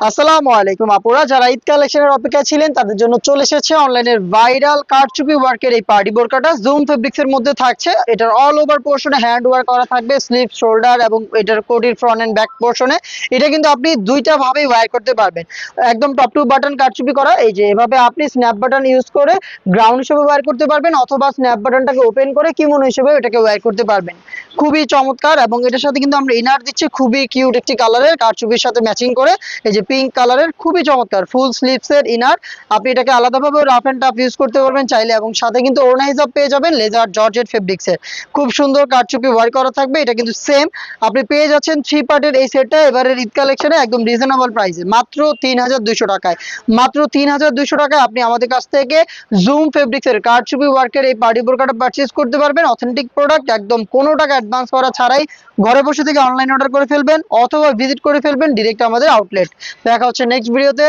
আসসালামু আলাইকুম আপুরা, যারা ঈদ কালেকশনের অপেক্ষায় ছিলেন তাদের জন্য চলে এসেছে অনলাইনের ভাইরাল কারচুপি ওয়ার্কের এই পার্টি বোরকাটা। জুম ফেব্রিক্স এর মধ্যে থাকছে। এটার অল ওভার পোর্শনে হ্যান্ড ওয়ার্ক করা থাকবে, স্লিভ, শোল্ডার এবং এটার কোটির ফ্রন্ট এন্ড ব্যাক পোর্শনে। এটা কিন্তু আপনি দুইটা ভাবেই ওয়্যার করতে পারবেন। একদম টপ টু বাটন কারচুপি করা, এই যে এভাবে আপনি স্ন্যাপ বাটন ইউজ করে গ্রাউন্ড হিসেবে ওয়্যার করতে পারবেন, অথবা স্ন্যাপ বাটনটাকে ওপেন করে কিমোনো হিসেবে এটাকে ওয়্যার করতে পারবেন। খুবই চমৎকার, এবং এটার সাথে কিন্তু আমরা ইনার দিচ্ছি খুবই কিউট একটি কালারের, কারচুপির সাথে ম্যাচিং করে। এই যে পিঙ্ক কালারের খুবই চমৎকার ফুল স্লিভস এর ইনার। আপনি এটাকে আলাদাভাবে রাফ এন্ড টাফ ইউজ করতে পারবেন চাইলে, এবং সাথে কিন্তু ওড়না হিসাব পেয়ে যাবেন লেজার জর্জেট ফেব্রিক্স এর। খুব সুন্দর কারচুপি ওয়ার্ক করা থাকবে। এটা কিন্তু সেম আপনি পেয়ে যাচ্ছেন থ্রি পার্টের এই সেটটা এবারের ঈদ কালেকশনে একদম রিজনেবল প্রাইসে, মাত্র 3200 টাকায়। মাত্র 3200 টাকায় আপনি আমাদের কাছ থেকে জুম ফেব্রিক্স এর কারচুপি ওয়ার্কের এই পার্টি বোরকাটা পারচেজ করতে পারবেন। অথেন্টিক প্রোডাক্ট, একদম কোনো টাকা অ্যাডভান্স করা ছাড়াই ঘরে বসে থেকে অনলাইন অর্ডার করে ফেলবেন, অথবা ভিজিট করে ফেলবেন ডিরেক্ট আমাদের আউটলেট। দেখা হচ্ছে নেক্সট ভিডিওতে।